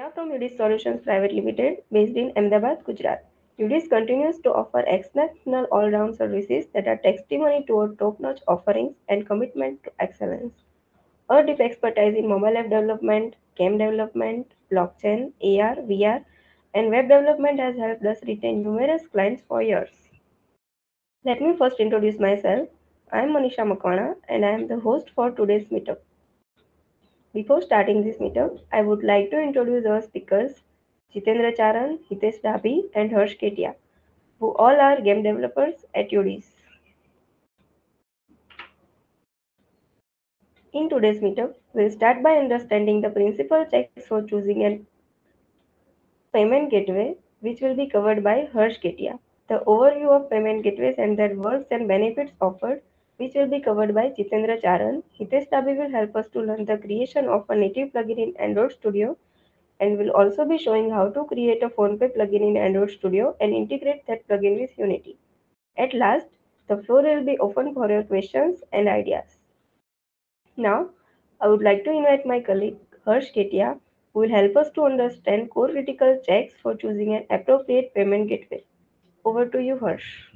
are from UDIS Solutions Private Limited, based in Ahmedabad, Gujarat. UDIS continues to offer exceptional all-round services that are testimony to our top-notch offerings and commitment to excellence. Our deep expertise in mobile app development, game development, blockchain, AR, VR, and web development has helped us retain numerous clients for years. Let me first introduce myself. I am Manisha Makwana and I am the host for today's meetup. Before starting this meetup, I would like to introduce our speakers Jitendra Charan, Hitesh Dhabi, and Harsh Ketia, who all are game developers at UDIS. In today's meetup, we'll start by understanding the principal checks for choosing a payment gateway, which will be covered by Harsh Ketia. The overview of payment gateways and their works and benefits offered, which will be covered by Jitendra Charan. Hitesh Dhabi will help us to learn the creation of a native plugin in Android Studio and will also be showing how to create a PhonePe plugin in Android Studio and integrate that plugin with Unity. At last, the floor will be open for your questions and ideas. Now, I would like to invite my colleague Harsh Ketia, who will help us to understand core critical checks for choosing an appropriate payment gateway. Over to you, Harsh.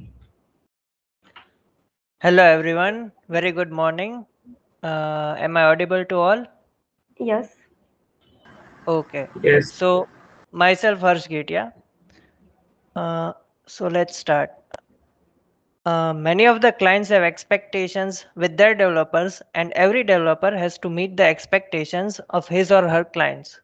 Hello everyone, very good morning. Am I audible to all? Yes. Okay, Yes, so myself Harsh Getia. Uh, so let's start. Many of the clients have expectations with their developers, and every developer has to meet the expectations of his or her clients.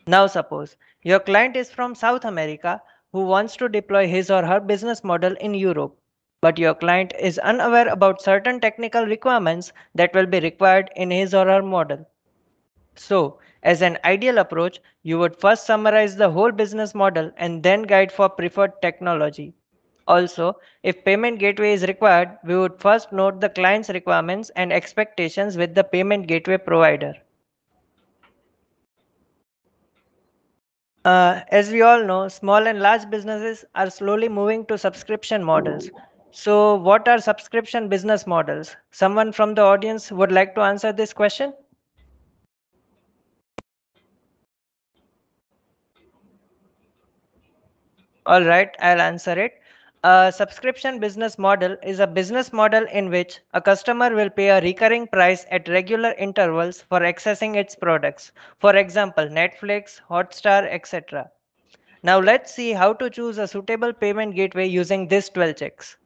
Now, suppose your client is from South America who wants to deploy his or her business model in Europe, but your client is unaware about certain technical requirements that will be required in his or her model. So, as an ideal approach, you would first summarize the whole business model and then guide for preferred technology. Also, if payment gateway is required, we would first note the client's requirements and expectations with the payment gateway provider. As we all know, small and large businesses are slowly moving to subscription models. So, what are subscription business models? Someone from the audience would like to answer this question? All right, I'll answer it. A subscription business model is a business model in which a customer will pay a recurring price at regular intervals for accessing its products. For example, Netflix, Hotstar, etc. Now let's see how to choose a suitable payment gateway using these 12 checks.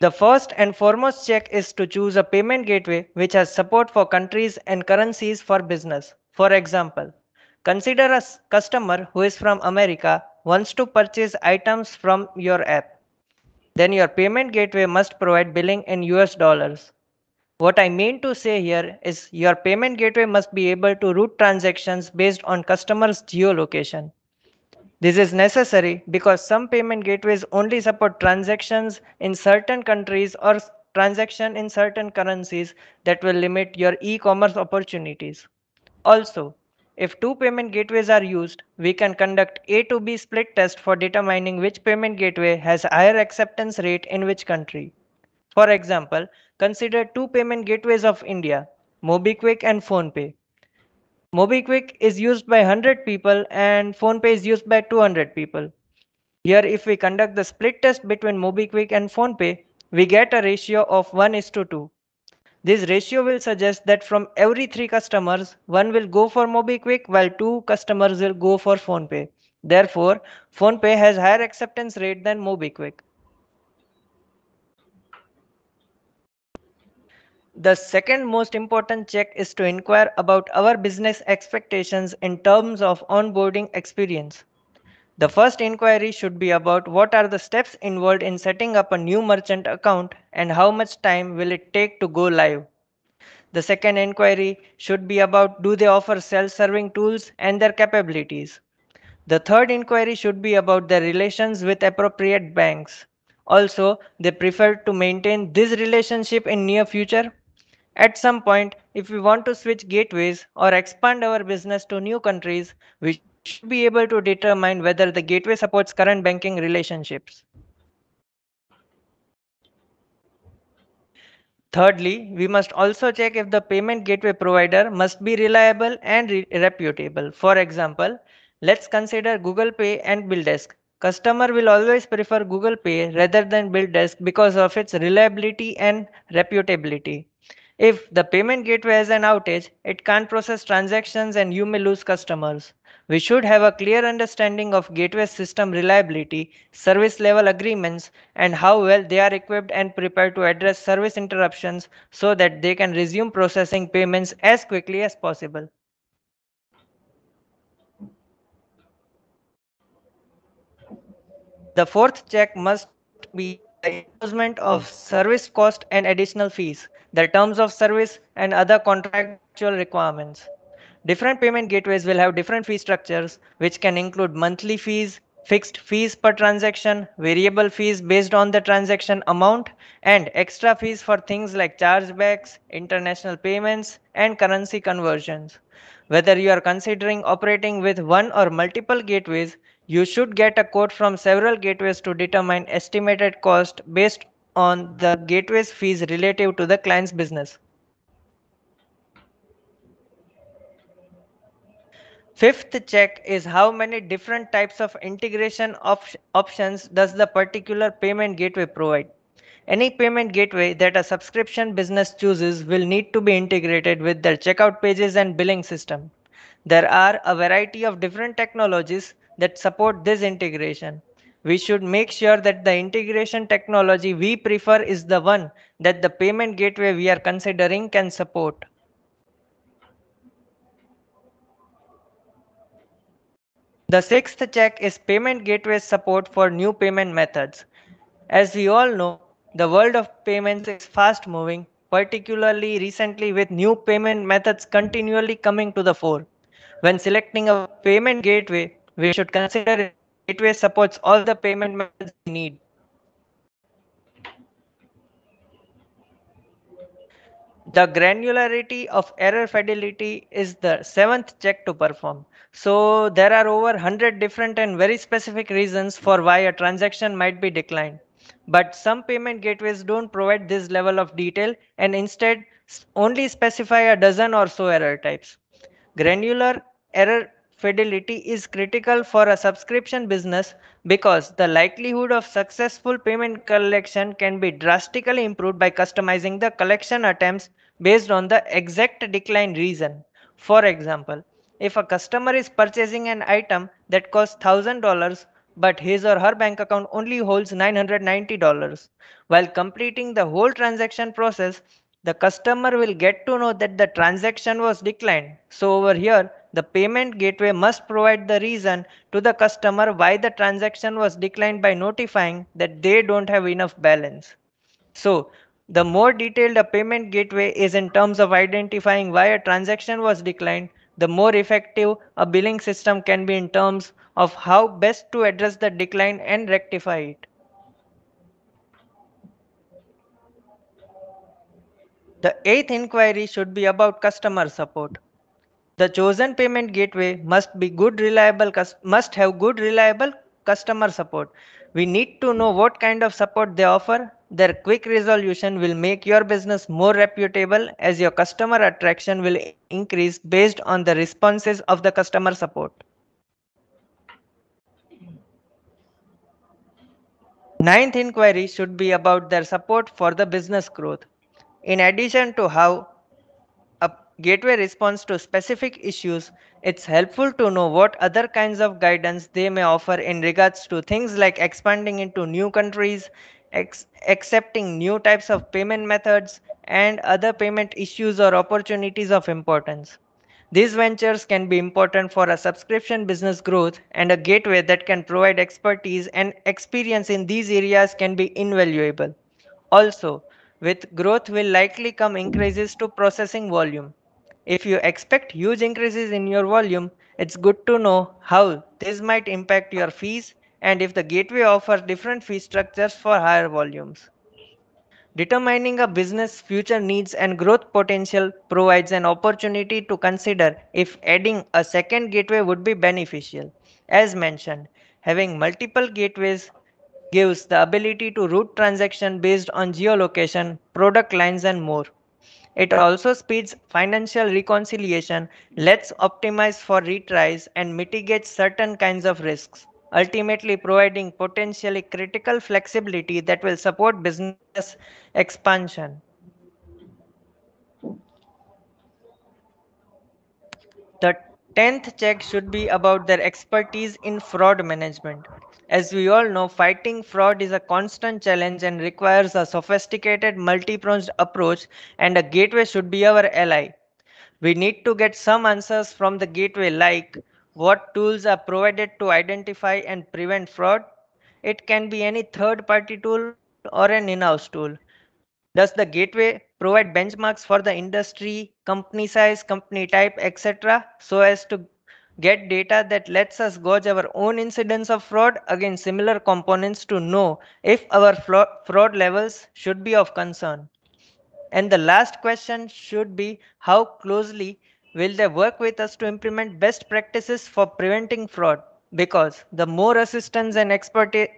The first and foremost check is to choose a payment gateway which has support for countries and currencies for business. For example, consider a customer who is from America wants to purchase items from your app. Then your payment gateway must provide billing in US dollars. What I mean to say here is your payment gateway must be able to route transactions based on customer's geolocation. This is necessary because some payment gateways only support transactions in certain countries or transaction in certain currencies that will limit your e-commerce opportunities. Also, if two payment gateways are used, we can conduct A to B split test for determining which payment gateway has higher acceptance rate in which country. For example, consider two payment gateways of India, MobiKwik and PhonePe. MobiKwik is used by 100 people and PhonePe is used by 200 people. Here, if we conduct the split test between MobiKwik and PhonePe, we get a ratio of 1:2. This ratio will suggest that from every 3 customers, 1 will go for MobiKwik while 2 customers will go for PhonePe. Therefore, PhonePe has higher acceptance rate than MobiKwik. The second most important check is to inquire about our business expectations in terms of onboarding experience. The first inquiry should be about what are the steps involved in setting up a new merchant account and how much time will it take to go live. The second inquiry should be about do they offer self-serving tools and their capabilities. The third inquiry should be about their relations with appropriate banks. Also, they prefer to maintain this relationship in near future. At some point, if we want to switch gateways or expand our business to new countries, we should be able to determine whether the gateway supports current banking relationships. Thirdly, we must also check if the payment gateway provider must be reliable and reputable. For example, let's consider Google Pay and BillDesk. Customer will always prefer Google Pay rather than BillDesk because of its reliability and reputability. If the payment gateway has an outage, it can't process transactions and you may lose customers. We should have a clear understanding of gateway system reliability, service level agreements, and how well they are equipped and prepared to address service interruptions so that they can resume processing payments as quickly as possible. The fourth check must be the enforcement of service cost and additional fees, the terms of service, and other contractual requirements. Different payment gateways will have different fee structures, which can include monthly fees, fixed fees per transaction, variable fees based on the transaction amount, and extra fees for things like chargebacks, international payments, and currency conversions. Whether you are considering operating with one or multiple gateways, you should get a quote from several gateways to determine estimated cost based on the gateway's fees relative to the client's business. Fifth check is how many different types of integration options does the particular payment gateway provide. Any payment gateway that a subscription business chooses will need to be integrated with their checkout pages and billing system. There are a variety of different technologies that support this integration. We should make sure that the integration technology we prefer is the one that the payment gateway we are considering can support. The sixth check is payment gateway support for new payment methods. As we all know, the world of payments is fast moving, particularly recently with new payment methods continually coming to the fore. When selecting a payment gateway, we should consider if the gateway supports all the payment methods we need. The granularity of error fidelity is the seventh check to perform. So there are over 100 different and very specific reasons for why a transaction might be declined. But some payment gateways don't provide this level of detail and instead only specify a dozen or so error types. Granular error fidelity is critical for a subscription business because the likelihood of successful payment collection can be drastically improved by customizing the collection attempts based on the exact decline reason. For example, if a customer is purchasing an item that costs $1,000 but his or her bank account only holds $990, while completing the whole transaction process, the customer will get to know that the transaction was declined. So over here, the payment gateway must provide the reason to the customer why the transaction was declined by notifying that they don't have enough balance. So the more detailed a payment gateway is in terms of identifying why a transaction was declined, the more effective a billing system can be in terms of how best to address the decline and rectify it. The eighth inquiry should be about customer support. The chosen payment gateway must have good reliable customer support. We need to know what kind of support they offer. Their quick resolution will make your business more reputable as your customer attraction will increase based on the responses of the customer support. Ninth inquiry should be about their support for the business growth. In addition to how a gateway responds to specific issues, it's helpful to know what other kinds of guidance they may offer in regards to things like expanding into new countries, accepting new types of payment methods, and other payment issues or opportunities of importance. These ventures can be important for a subscription business growth, and a gateway that can provide expertise and experience in these areas can be invaluable. Also, with growth will likely come increases to processing volume. If you expect huge increases in your volume, it's good to know how this might impact your fees and if the gateway offers different fee structures for higher volumes. Determining a business' future needs and growth potential provides an opportunity to consider if adding a second gateway would be beneficial. As mentioned, having multiple gateways gives the ability to route transaction based on geolocation, product lines and more. It also speeds financial reconciliation, lets optimize for retries and mitigates certain kinds of risks, ultimately providing potentially critical flexibility that will support business expansion. The 10th check should be about their expertise in fraud management. As we all know, fighting fraud is a constant challenge and requires a sophisticated, multi pronged approach, and a gateway should be our ally. We need to get some answers from the gateway, like what tools are provided to identify and prevent fraud. It can be any third party tool or an in house tool. Does the gateway provide benchmarks for the industry, company size, company type, etc., so as to get data that lets us gauge our own incidence of fraud against similar components to know if our fraud levels should be of concern? And the last question should be, how closely will they work with us to implement best practices for preventing fraud? Because the more assistance and expertise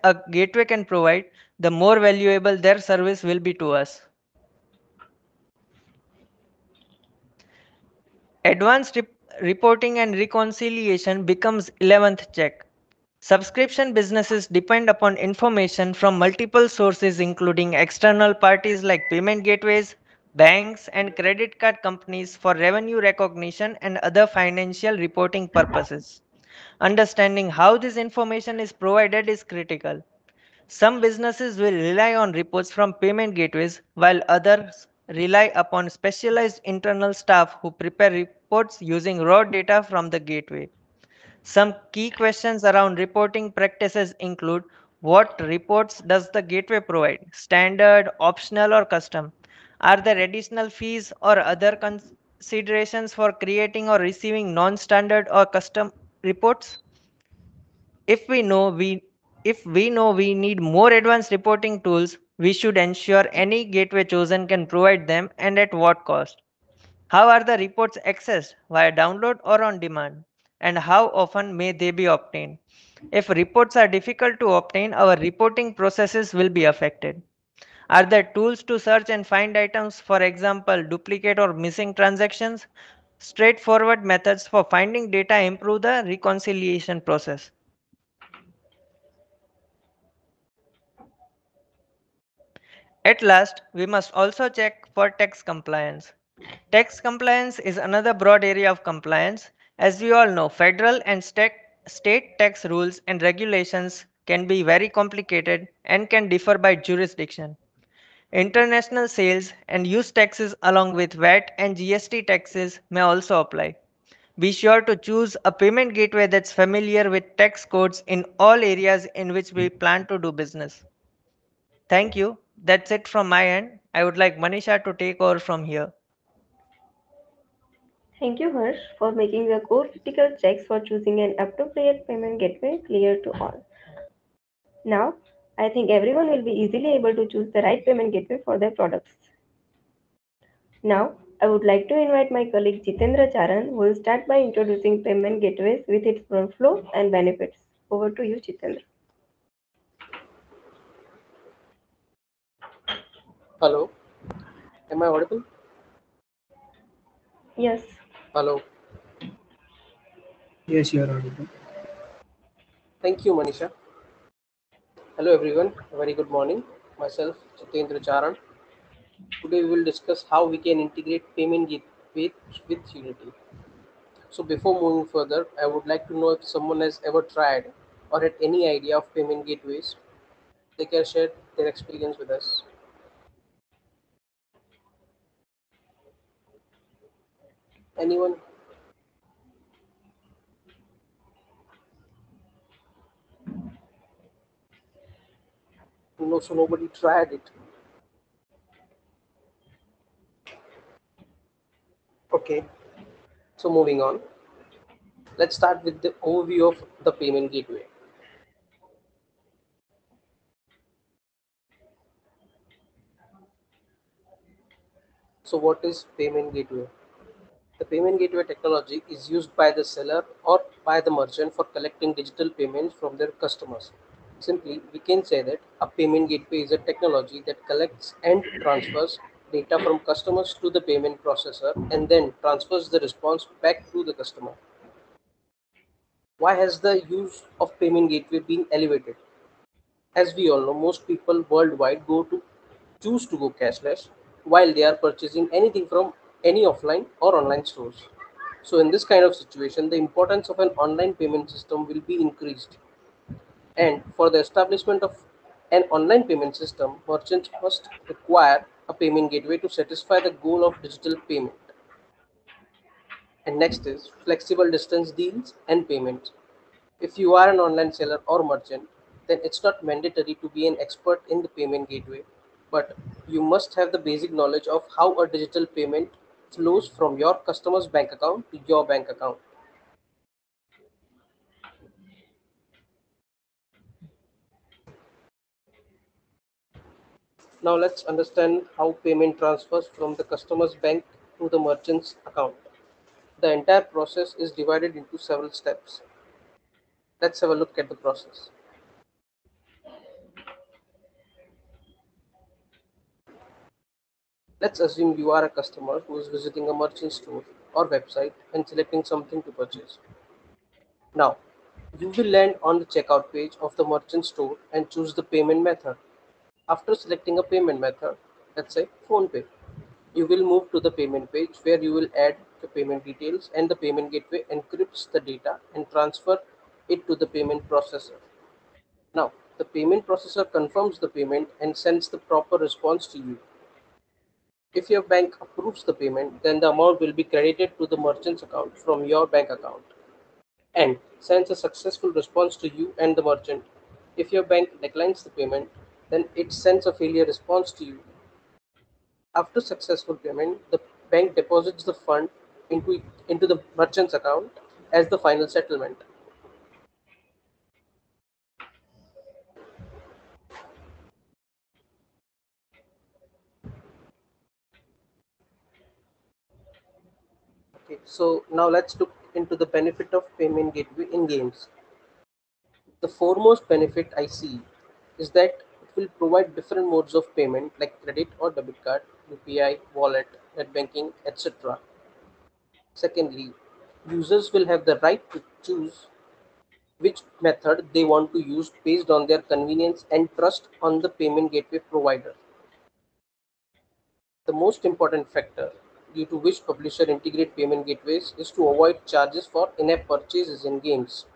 a gateway can provide, the more valuable their service will be to us. Advanced reporting and reconciliation becomes 11th check. Subscription businesses depend upon information from multiple sources, including external parties like payment gateways, banks, and credit card companies for revenue recognition and other financial reporting purposes. Understanding how this information is provided is critical. Some businesses will rely on reports from payment gateways, while others rely upon specialized internal staff who prepare reports using raw data from the gateway. Some key questions around reporting practices include: what reports does the gateway provide? Standard, optional, or custom? Are there additional fees or other considerations for creating or receiving non standard or custom reports? If we know we if we know we need more advanced reporting tools, we should ensure any gateway chosen can provide them, and at what cost. How are the reports accessed, via download or on demand? And how often may they be obtained? If reports are difficult to obtain, our reporting processes will be affected. Are there tools to search and find items, for example, duplicate or missing transactions? Straightforward methods for finding data improve the reconciliation process. At last, we must also check for tax compliance. Tax compliance is another broad area of compliance. As we all know, federal and state tax rules and regulations can be very complicated and can differ by jurisdiction. International sales and use taxes, along with VAT and GST taxes, may also apply. Be sure to choose a payment gateway that's familiar with tax codes in all areas in which we plan to do business. Thank you. That's it from my end. I would like Manisha to take over from here. Thank you, Harsh, for making the core critical checks for choosing an appropriate payment gateway clear to all. Now, I think everyone will be easily able to choose the right payment gateway for their products. Now, I would like to invite my colleague Jitendra Charan, who will start by introducing payment gateways with its workflow and benefits. Over to you, Jitendra. Hello, am I audible? Yes. Hello. Yes, you are audible. Thank you, Manisha. Hello, everyone. Very good morning. Myself, Jitendra Charan. Today, we will discuss how we can integrate payment gateway with Unity. So, before moving further, I would like to know if someone has ever tried or had any idea of payment gateways. They can share their experience with us. Anyone? No, so nobody tried it. Okay. So, moving on. Let's start with the overview of the payment gateway. So, what is payment gateway? The payment gateway technology is used by the seller or by the merchant for collecting digital payments from their customers. Simply, we can say that a payment gateway is a technology that collects and transfers data from customers to the payment processor and then transfers the response back to the customer. Why has the use of payment gateway been elevated? As we all know, most people worldwide choose to go cashless while they are purchasing anything from any offline or online stores. So in this kind of situation, the importance of an online payment system will be increased. And for the establishment of an online payment system, merchants must require a payment gateway to satisfy the goal of digital payment. And next is flexible distance deals and payments. If you are an online seller or merchant, then it's not mandatory to be an expert in the payment gateway, but you must have the basic knowledge of how a digital payment flows from your customer's bank account to your bank account. Now let's understand how payment transfers from the customer's bank to the merchant's account. The entire process is divided into several steps. Let's have a look at the process. Let's assume you are a customer who is visiting a merchant store or website and selecting something to purchase. Now, you will land on the checkout page of the merchant store and choose the payment method. After selecting a payment method, let's say PhonePe, you will move to the payment page where you will add the payment details and the payment gateway encrypts the data and transfer it to the payment processor. Now, the payment processor confirms the payment and sends the proper response to you. If your bank approves the payment, then the amount will be credited to the merchant's account from your bank account and sends a successful response to you and the merchant. If your bank declines the payment, then it sends a failure response to you. After successful payment, the bank deposits the fund into the merchant's account as the final settlement. Okay, so now let's look into the benefit of payment gateway in games. The foremost benefit I see is that it will provide different modes of payment like credit or debit card, UPI, wallet, net banking, etc. Secondly, users will have the right to choose which method they want to use based on their convenience and trust on the payment gateway provider. The most important factor due to which publisher integrate payment gateways is to avoid charges for in-app purchases in games.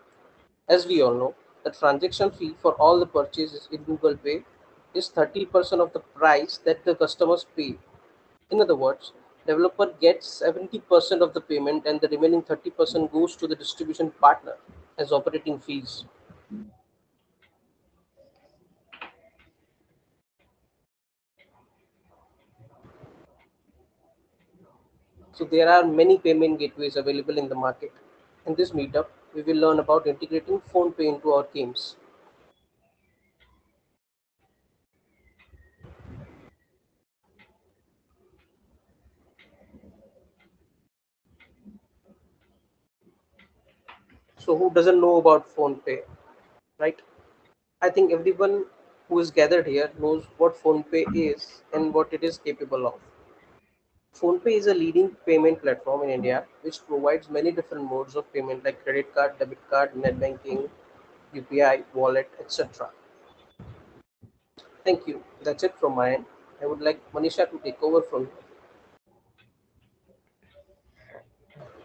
As we all know, the transaction fee for all the purchases in Google Pay is 30% of the price that the customers pay. In other words, developer gets 70% of the payment and the remaining 30% goes to the distribution partner as operating fees. So there are many payment gateways available in the market. In this meetup, we will learn about integrating PhonePe into our games. So who doesn't know about PhonePe, right? I think everyone who is gathered here knows what PhonePe is and what it is capable of. PhonePe is a leading payment platform in India which provides many different modes of payment like credit card, debit card, net banking, UPI, wallet, etc. Thank you. That's it from my end. I would like Manisha to take over from here.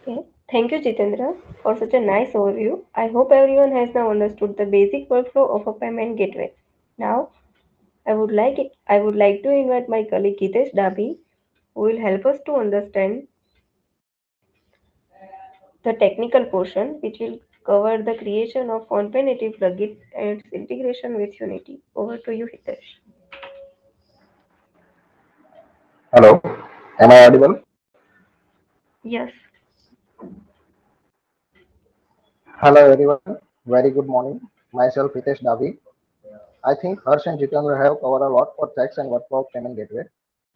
Okay. Thank you, Jitendra, for such a nice overview. I hope everyone has now understood the basic workflow of a payment gateway. Now, I would like to invite my colleague Hitesh Dabi, who will help us to understand the technical portion, which will cover the creation of OnPay native plugins and its integration with Unity. Over to you, Hitesh. Hello, am I audible? Yes. Hello everyone, very good morning. Myself Hitesh Davi. I think Harsh and Jitendra have covered a lot for checks and workflow of payment gateway,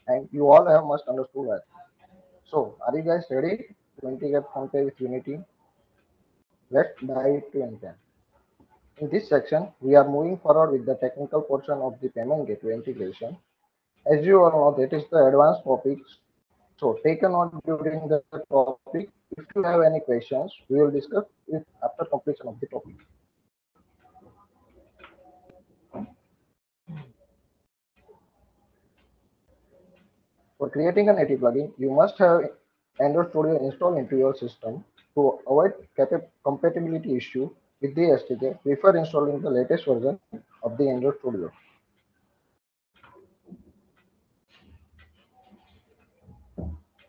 and you all have must understood that. So, are you guys ready to integrate PhonePe with Unity? Let's dive to intent. In this section, we are moving forward with the technical portion of the payment gateway integration. As you all know, that is the advanced topic. So take a note during the topic. If you have any questions, we will discuss it after completion of the topic. For creating a native plugin, you must have Android Studio installed into your system. To avoid compatibility issue with the SDK, prefer installing the latest version of the Android Studio.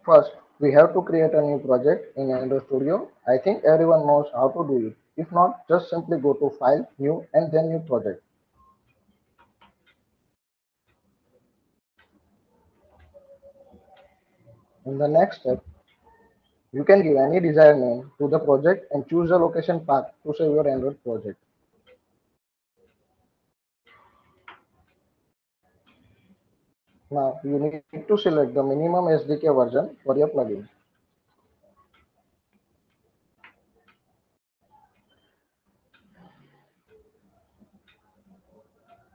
First, we have to create a new project in Android Studio. I think everyone knows how to do it. If not, just simply go to File, New, and then New Project. In the next step, you can give any desired name to the project and choose a location path to save your Android project. Now, you need to select the minimum SDK version for your plugin.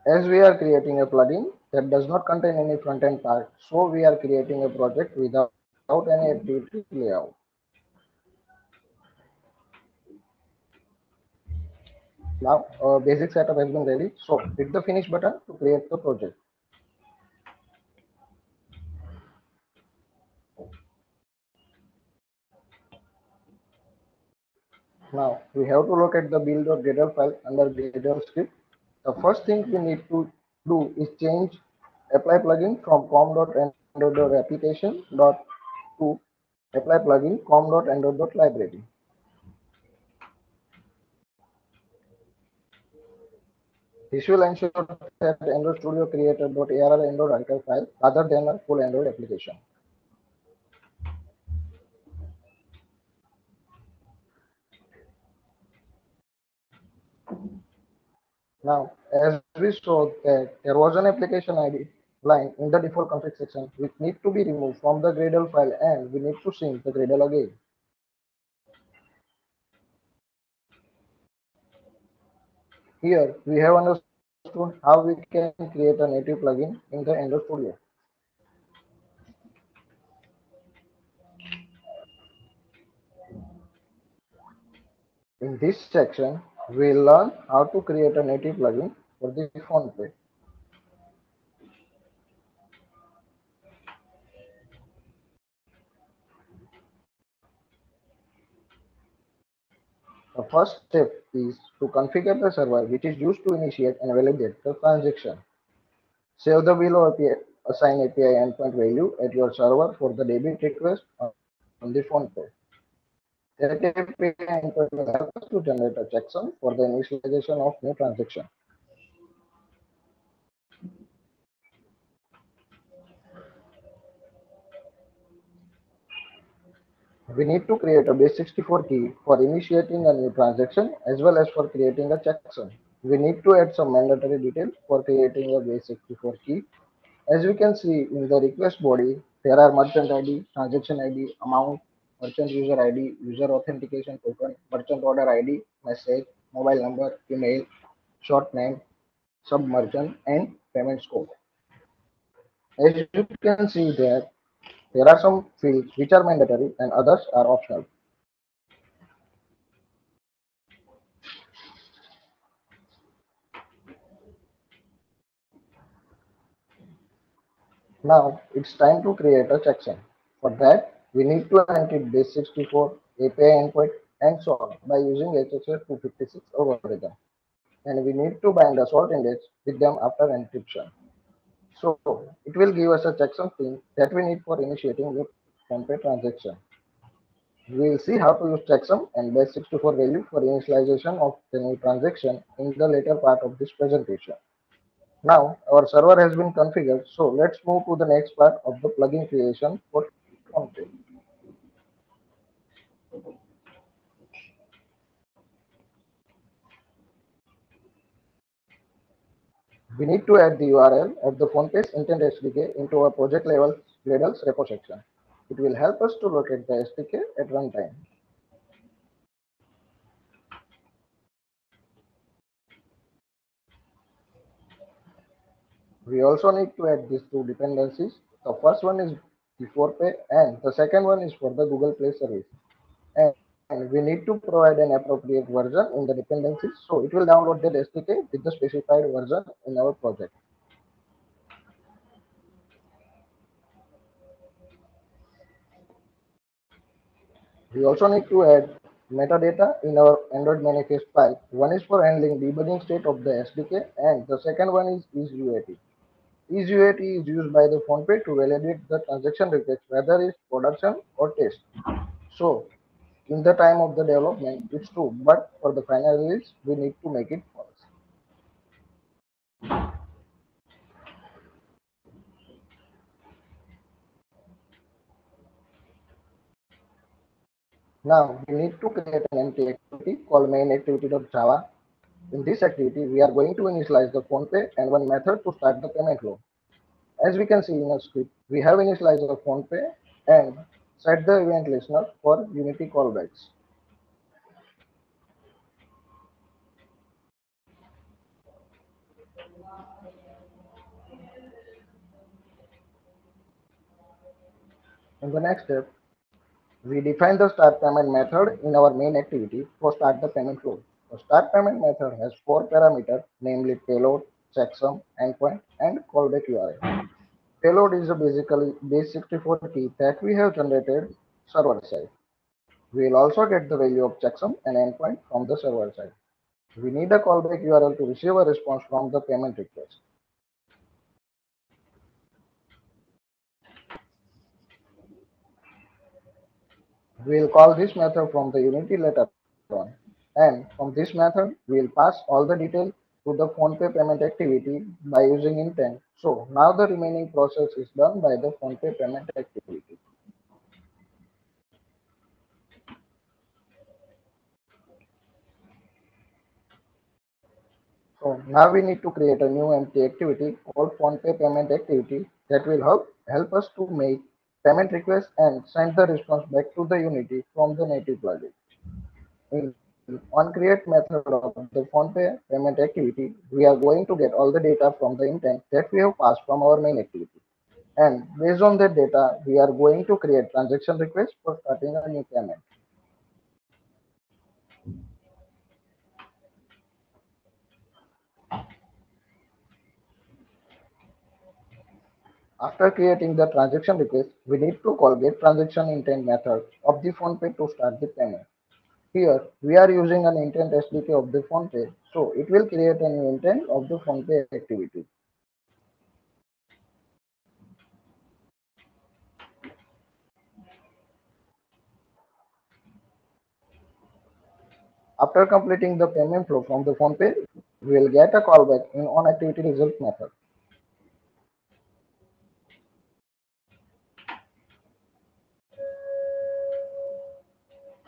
As we are creating a plugin that does not contain any front-end part, so we are creating a project without any activity layout. Now, basic setup has been ready, so hit the finish button to create the project. Now, we have to locate the build.gradle file under Gradle script. The first thing we need to do is change apply plugin from com.android.application to apply plugin com.android.library. This will ensure that Android Studio created .arr Android archive file rather than a full Android application. Now, as we saw that there was an application ID line in the default config section which need to be removed from the Gradle file, and we need to sync the Gradle again. Here we have understood how we can create a native plugin in the Android Studio. In this section, we'll learn how to create a native plugin for the PhonePe. The first step is to configure the server which is used to initiate and validate the transaction. Save the below API, assign API endpoint value at your server for the debit request on the PhonePe. That API endpoint will help us to generate a checksum for the initialization of new transaction. We need to create a base64 key for initiating a new transaction as well as for creating a checksum. We need to add some mandatory details for creating a base64 key. As we can see in the request body, there are merchant ID, transaction ID, amount, merchant user ID, user authentication token, merchant order ID, message, mobile number, email, short name, sub merchant, and payment scope. As you can see there, there are some fields which are mandatory and others are optional. Now it's time to create a checksum. For that, we need to enter base64, API endpoint, and so on by using HSA 256 algorithm. And we need to bind the salt index with them after encryption. So it will give us a checksum thing that we need for initiating the PhonePe transaction. We will see how to use checksum and base64 value for initialization of the new transaction in the later part of this presentation. Now our server has been configured, so let's move to the next part of the plugin creation for PhonePe. We need to add the URL of the PhonePe's intent SDK into our project level Gradle's repo section. It will help us to locate the SDK at runtime. We also need to add these two dependencies. The first one is the ForPay and the second one is for the Google Play service. And we need to provide an appropriate version in the dependencies so it will download that SDK with the specified version in our project. We also need to add metadata in our Android manifest file. One is for handling debugging state of the SDK and the second one is EaseUAT. EaseUAT is used by the PhonePe to validate the transaction request whether it's production or test. So in the time of the development, it's true, but for the final release, we need to make it false. Now we need to create an empty activity called main activity.java. In this activity, we are going to initialize the PhonePe and one method to start the payment flow. As we can see in our script, we have initialized the PhonePe and set the event listener for Unity callbacks. In the next step, we define the start payment method in our main activity for start the payment flow. The start payment method has four parameters, namely payload, checksum, endpoint, and callback URL. Payload is a basically base64 key that we have generated server side. We will also get the value of checksum and endpoint from the server side. We need a callback URL to receive a response from the payment request. We will call this method from the Unity later on. And from this method, we will pass all the detail to the PhonePe payment activity by using intent. So now the remaining process is done by the PhonePe payment activity. So now we need to create a new empty activity called PhonePe payment activity that will help us to make payment requests and send the response back to the Unity from the native plugin. On create method of the PhonePe payment activity, we are going to get all the data from the intent that we have passed from our main activity. And based on that data, we are going to create transaction request for starting a new payment. After creating the transaction request, we need to call get transaction intent method of the PhonePe to start the payment. Here, we are using an intent SDK of the PhonePe, so it will create a new intent of the PhonePe activity. After completing the payment flow from the PhonePe, we will get a callback in onActivityResult method.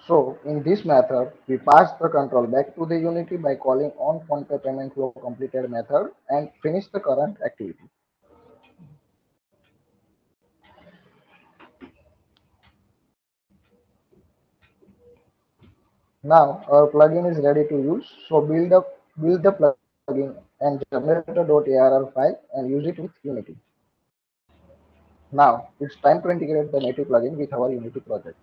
So in this method, we pass the control back to the Unity by calling on PhonePe payment flow completed method and finish the current activity. Now our plugin is ready to use. So build the plugin and generate a .arr file and use it with Unity. Now it's time to integrate the native plugin with our Unity project.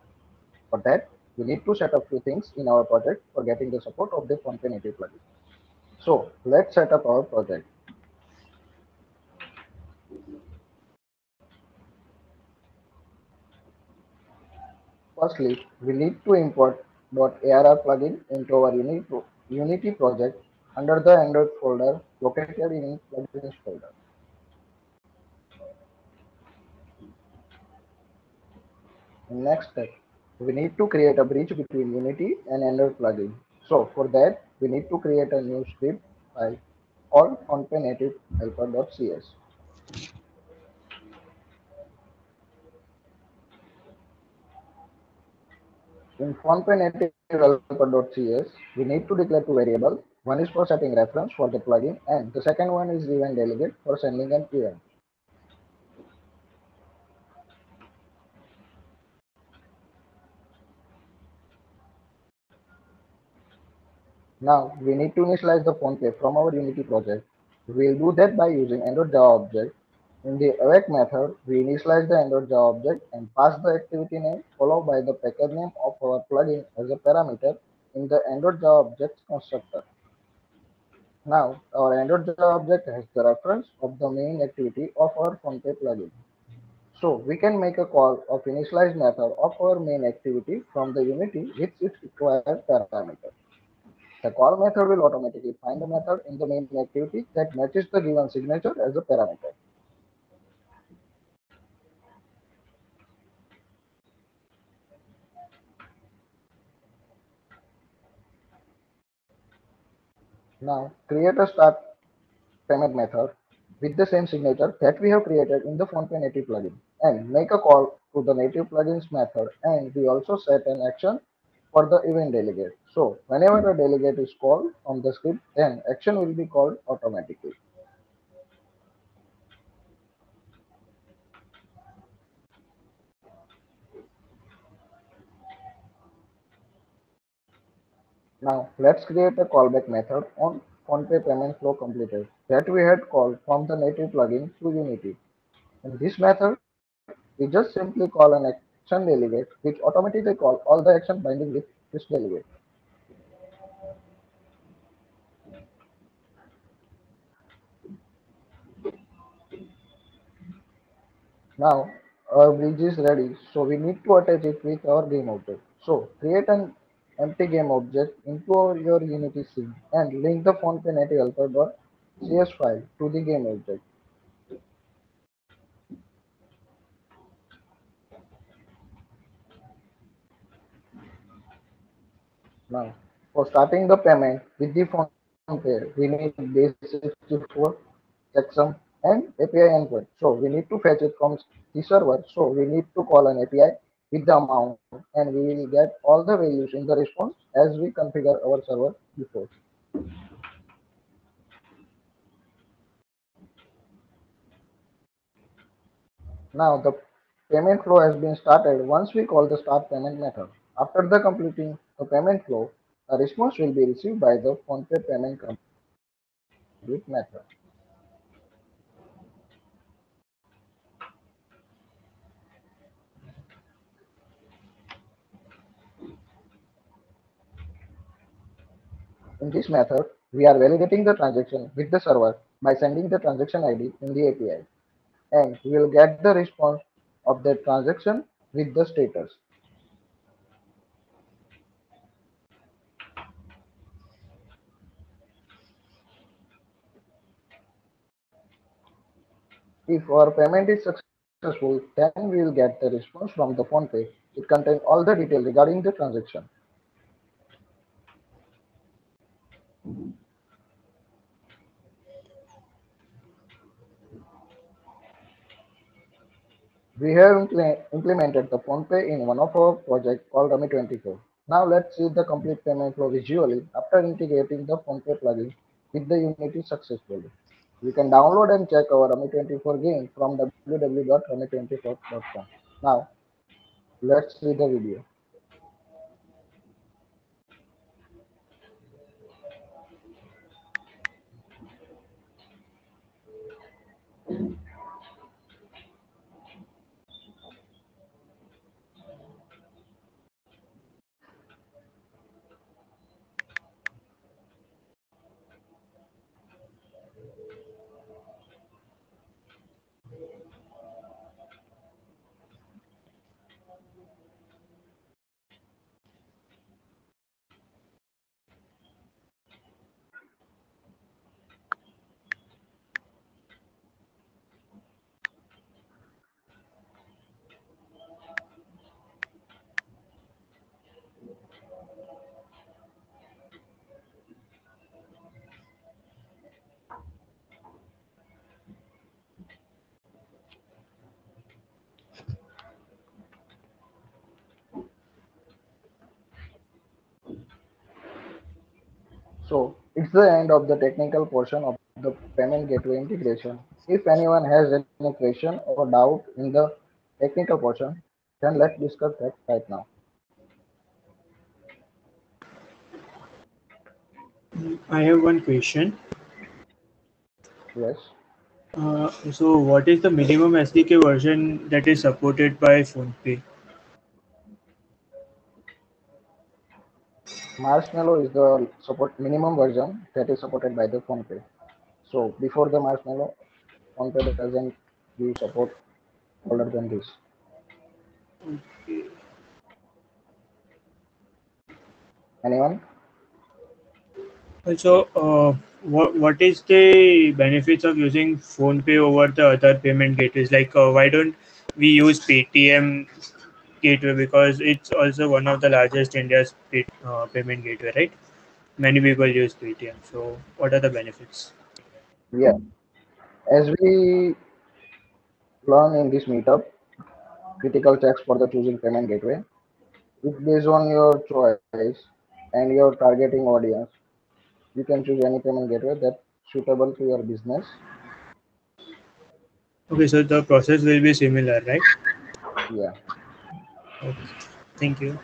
For that, we need to set up few things in our project for getting the support of the PhonePe native plugin. So let's set up our project. Firstly, we need to import .arr plugin into our Unity project under the Android folder located in plugins folder. Next step, we need to create a bridge between Unity and Android plugin. So for that, we need to create a new script file called PhonePe native helper.cs. In PhonePe native helper.cs, we need to declare two variables. One is for setting reference for the plugin, and the second one is event delegate for sending an event. Now we need to initialize the PhonePe from our Unity project. We'll do that by using Android Java object. In the awake method, we initialize the Android Java object and pass the activity name followed by the package name of our plugin as a parameter in the Android Java object constructor. Now, our Android Java object has the reference of the main activity of our PhonePe plugin. So we can make a call of initialize method of our main activity from the Unity with its required parameter. The call method will automatically find a method in the main activity that matches the given signature as a parameter. Now create a start payment method with the same signature that we have created in the PhonePe native plugin and make a call to the native plugins method, and we also set an action for the event delegate. So whenever a delegate is called on the script, then action will be called automatically. Now let's create a callback method on PhonePe payment flow completed that we had called from the native plugin to Unity. In this method, we just simply call an action delegate which automatically call all the action binding with this delegate. Now our bridge is ready, so we need to attach it with our game object. So create an empty game object into your Unity scene and link the PhonePe native helper.cs file to the game object. Now, for starting the payment with the PhonePe, we need base64, checksum, and API endpoint. So we need to fetch it from the server. So we need to call an API with the amount, and we will get all the values in the response as we configure our server before. Now the payment flow has been started once we call the start payment method. After the completing the payment flow, a response will be received by the PhonePe payment complete method. In this method, we are validating the transaction with the server by sending the transaction ID in the API, and we will get the response of that transaction with the status. If our payment is successful, then we will get the response from the PhonePe. It contains all the details regarding the transaction. We have implemented the PhonePe in one of our projects called Rummy24. Now let's see the complete payment flow visually after integrating the PhonePe plugin with the Unity successfully. You can download and check our Rummy24 game from www.rummy24.com. Now let's see the video. So it's the end of the technical portion of the payment gateway integration. If anyone has any question or doubt in the technical portion, then let's discuss that right now. I have one question. Yes. So what is the minimum SDK version that is supported by PhonePe? Marshmallow is the support minimum version that is supported by the PhonePe. So before the Marshmallow, PhonePe doesn't give support older than this. Anyone? Also, what is the benefits of using PhonePe over the other payment gateways? Like, why don't we use Paytm gateway, because it's also one of the largest India's payment gateway, right? Many people use Paytm. So, what are the benefits? Yeah. As we learn in this meetup, critical checks for the choosing payment gateway. It's based on your choice and your targeting audience. You can choose any payment gateway that's suitable to your business. Okay, so the process will be similar, right? Yeah. Okay. Thank you.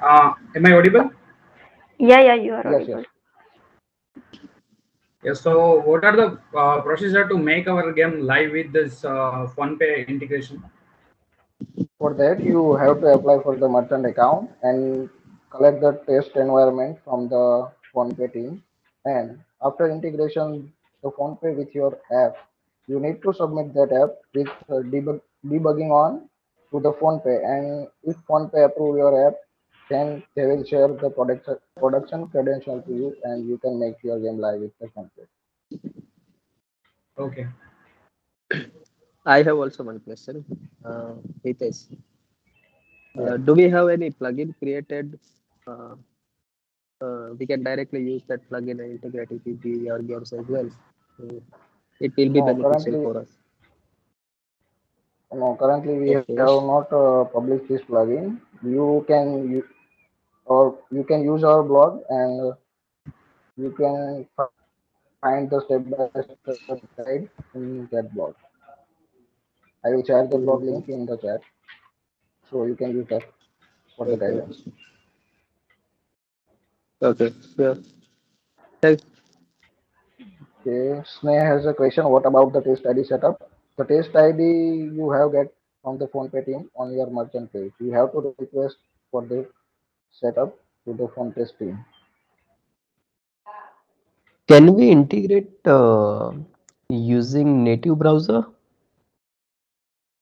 Am I audible? Yeah, you are Yes, yes. audible. Yes. So, what are the procedure to make our game live with this PhonePe integration? For that, you have to apply for the merchant account and collect the test environment from the PhonePe team. And after integration, the PhonePe with your app, you need to submit that app with debugging on to the PhonePe. And if PhonePe approve your app, then they will share the production credential to you, and you can make your game live with the PhonePe. Okay. I have also one question. Hitesh, Yeah. do we have any plugin created? Uh, we can directly use that plugin and integrate it with our games as well. So it will be No, beneficial currently, for us. no, currently we have Okay. not published this plugin. You can use our blog and you can find the step-by-step guide in that blog. I will share the blog link in the Mhm. chat, so you can use that for the Okay. guidance. Okay. Sure. Thanks. Okay, Sneh has a question. What about the test ID setup? The test ID you have get from the PhonePe team on your merchant page. You have to request for the setup to the PhonePe team. Can we integrate using native browser?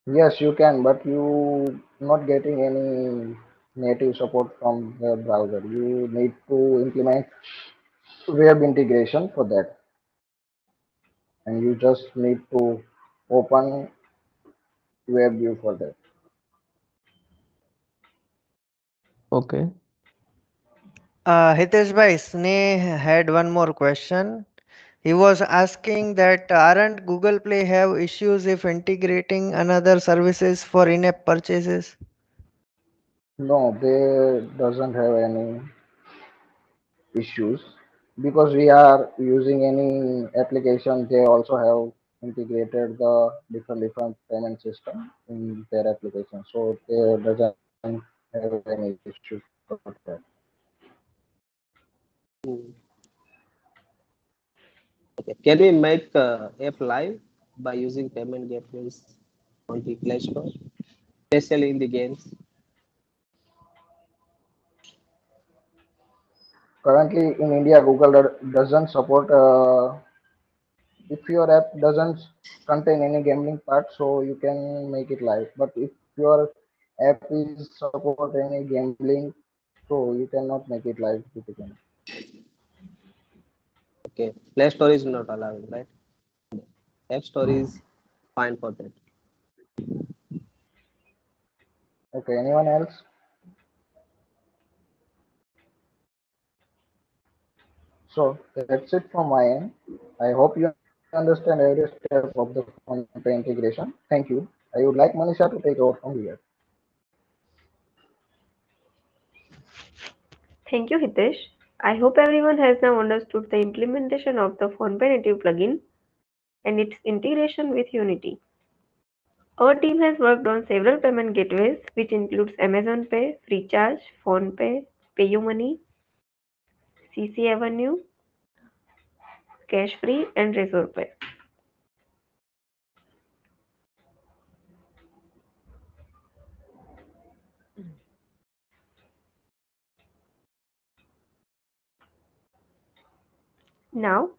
Yes, you can, but you not getting any native support from the browser. You need to implement web integration for that, and you just need to open web view for that. Okay. Hitesh bhai, Sneh had one more question. He was asking that aren't Google Play have issues if integrating another services for in-app purchases? No, they doesn't have any issues because we are using any application. They also have integrated the different payment system in their application, so they doesn't have any issues for that. Mm. Okay. Can we make app live by using payment gateways on the Play Store, especially in the games? Currently in India, Google doesn't support if your app doesn't contain any gambling part, so you can make it live. But if your app is support any gambling, so you cannot make it live with the game. Okay. Play Store is not allowed, right? App Store is fine for that. Okay, anyone else? So that's it from my end. I hope you understand every step of the PhonePe integration. Thank you. I would like Manisha to take over from here. Thank you, Hitesh. I hope everyone has now understood the implementation of the PhonePe native plugin and its integration with Unity. Our team has worked on several payment gateways, which includes Amazon Pay, Freecharge, PhonePe, PayUmoney, CC Avenue, cash free, and Razor Pay. Now,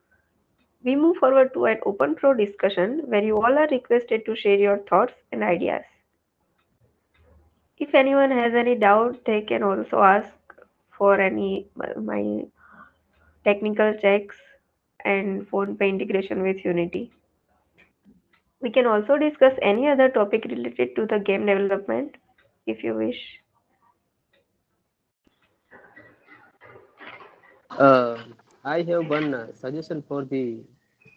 we move forward to an open floor discussion where you all are requested to share your thoughts and ideas. If anyone has any doubt, they can also ask for any my technical checks and PhonePe integration with Unity. We can also discuss any other topic related to the game development if you wish. I have one suggestion for the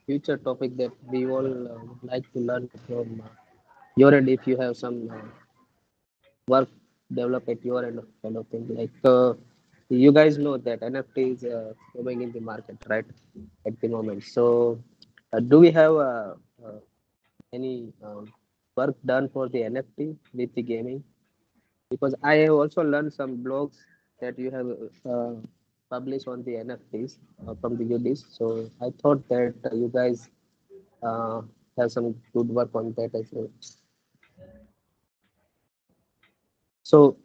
future topic that we all would like to learn from your end if you have some work develop at your end kind of thing. Like you guys know that NFT is coming in the market, right? At the moment. So do we have any work done for the NFT with the gaming? Because I have also learned some blogs that you have published on the NFTs from the UDs. So I thought that you guys uh, have some good work on that as well. So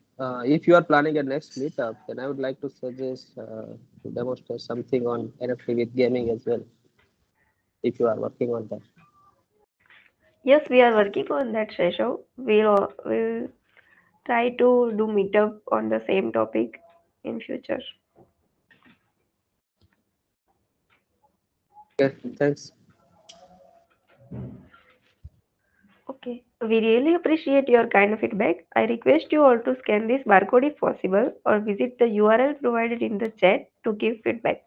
if you are planning a next meetup, then I would like to suggest to demonstrate something on NFT with gaming as well, if you are working on that. Yes, we are working on that, Shesho. We'll try to do meetup on the same topic in future. Okay, thanks. Okay, we really appreciate your kind feedback. I request you all to scan this barcode if possible or visit the URL provided in the chat to give feedback.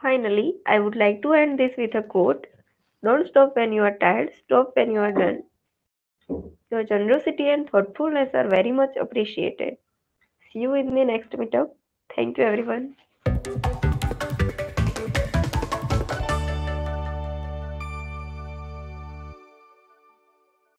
Finally, I would like to end this with a quote. Don't stop when you are tired, stop when you are done. Your generosity and thoughtfulness are very much appreciated. See you in the next meetup. Thank you, everyone.